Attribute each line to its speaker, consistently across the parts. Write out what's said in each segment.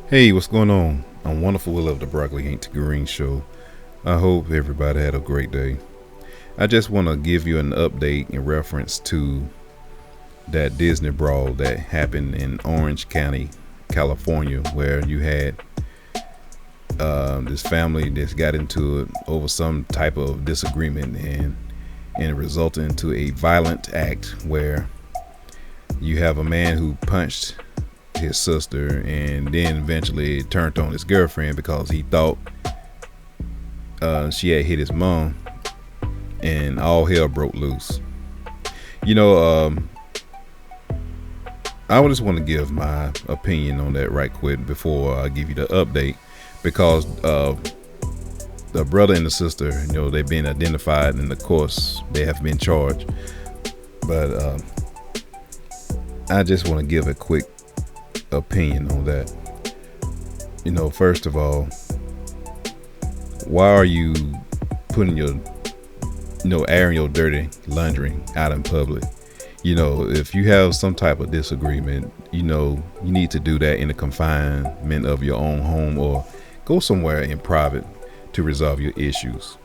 Speaker 1: Hey, what's going on? I'm Wonderful Will of the Broccoli Ain't the Green Show. I hope everybody had a great day. I just want to give you an update in reference to that Disney Brawl that happened in Orange County, California, where you had this family that got into it over some type of disagreement and it resulted into a violent act where you have a man who punched his sister and then eventually turned on his girlfriend because he thought she had hit his mom, and all hell broke loose. You know, I just want to give my opinion on that right quick before I give you the update, because the brother and the sister, they've been identified and of course they have been charged. But I just want to give a quick opinion on that. First of all, why are you putting your airing your dirty laundry out in public? If you have some type of disagreement, you need to do that in the confinement of your own home, or go somewhere in private to resolve your issues.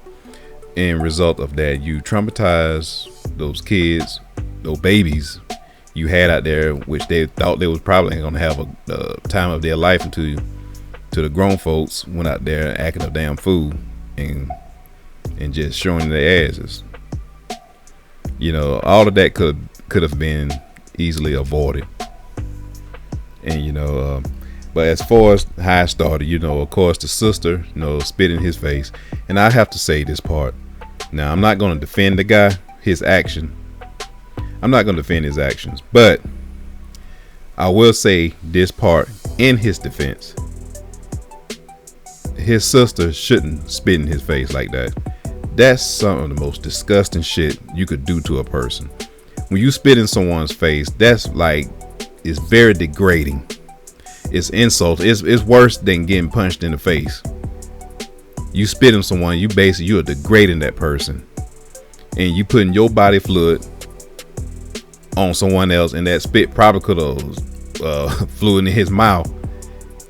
Speaker 1: And result of that, you traumatize those kids, those babies you had out there, which they thought they was probably going to have a time of their life, until the grown folks went out there acting a damn fool and just showing their asses. All of that could have been easily avoided. And but as far as how I started, of course the sister, spit in his face. And I have to say this part. Now, I'm not going to defend the guy, his action. I'm not going to defend his actions, but I will say this part in his defense. His sister shouldn't spit in his face like that. That's some of the most disgusting shit you could do to a person. When you spit in someone's face, that's like, it's very degrading. It's insult. It's worse than getting punched in the face. You spit in someone, you're degrading that person, and you putting your body fluid on someone else, and that spit probably could have flew into his mouth,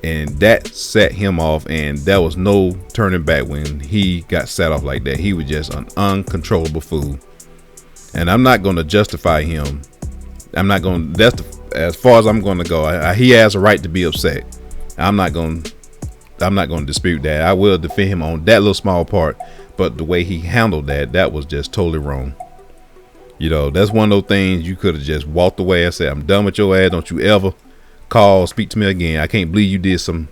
Speaker 1: and that set him off, and there was no turning back when he got set off like that. He was just an uncontrollable fool, and I'm not going to justify him. As far as I'm going to go. He has a right to be upset. I'm not going to dispute that. I will defend him on that little small part, but the way he handled that was just totally wrong. That's one of those things you could have just walked away and said, I'm done with your ass. Don't you ever speak to me again. I can't believe you did some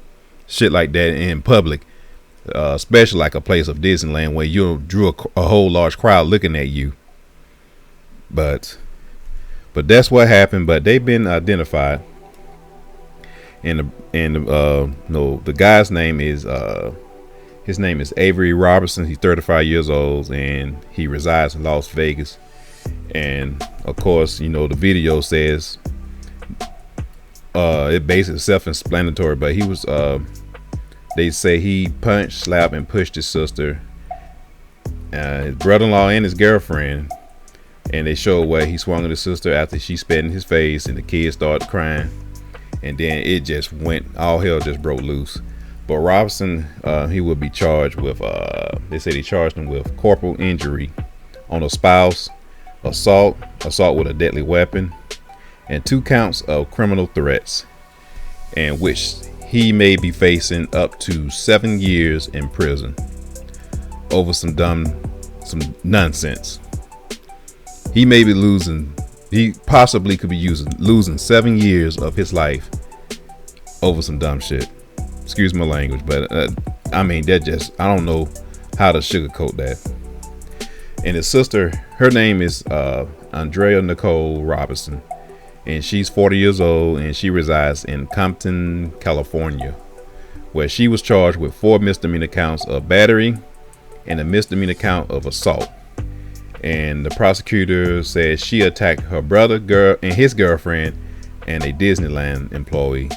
Speaker 1: shit like that in public, especially like a place of Disneyland where you drew a whole large crowd looking at you. But that's what happened. But they've been identified, and the guy's name is his name is Avery Robertson. He's 35 years old, and he resides in Las Vegas. And of course, the video says it basically self-explanatory, but he was they say he punched, slapped, and pushed his sister, his brother-in-law, and his girlfriend. And they showed where he swung at his sister after she spat in his face, and the kids started crying, and then it just went, all hell just broke loose. But Robinson, he will be charged with they said he charged him with corporal injury on a spouse, assault with a deadly weapon, and 2 counts of criminal threats, and which he may be facing up to 7 years in prison over some nonsense. He may be he possibly could be losing 7 years of his life over some dumb shit. Excuse my language, but I don't know how to sugarcoat that. And his sister, her name is Andrea Nicole Robinson, and she's 40 years old, and she resides in Compton, California, where she was charged with 4 misdemeanor counts of battery and a misdemeanor count of assault. And the prosecutor said she attacked her brother, and his girlfriend, and a Disneyland employee,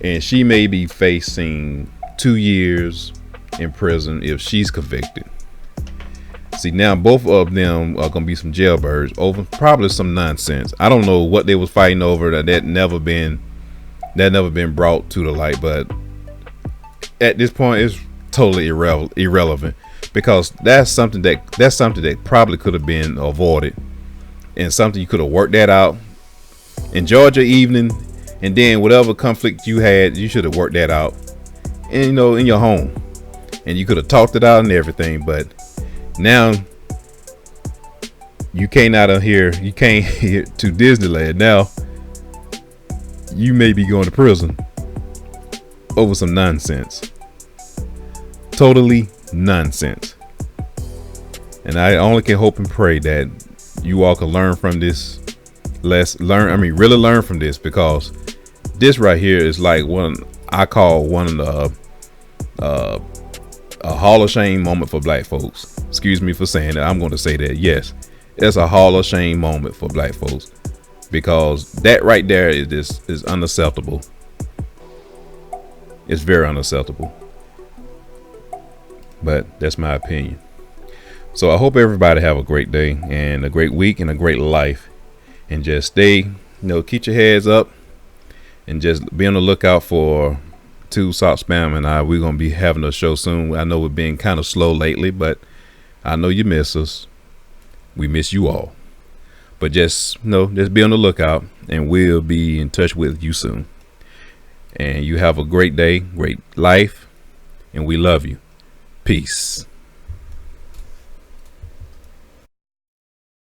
Speaker 1: and she may be facing 2 years in prison if she's convicted. See, now both of them are gonna be some jailbirds over probably some nonsense. I don't know what they was fighting over. That never been That never been brought to the light, but at this point it's totally irrelevant, because that's something that probably could have been avoided, and something you could have worked that out, enjoyed your evening, and then whatever conflict you had, you should have worked that out, and in your home, and you could have talked it out and everything. But now you came out of here, you came here to Disneyland. Now you may be going to prison over some nonsense. Totally nonsense. And I only can hope and pray that you all can learn from this. Really learn from this, because this right here is like one I call one of the a Hall of Shame moment for black folks. Excuse me for saying that. I'm going to say that. Yes, it's a Hall of Shame moment for black folks, because that right there is unacceptable. It's very unacceptable. But that's my opinion. So I hope everybody have a great day and a great week and a great life, and just stay, keep your heads up, and just be on the lookout for Two Salt Spam and I. We're gonna be having a show soon. I know we've been kind of slow lately, but I know you miss us. We miss you all. But just be on the lookout, and we'll be in touch with you soon. And you have a great day, great life, and we love you. Peace.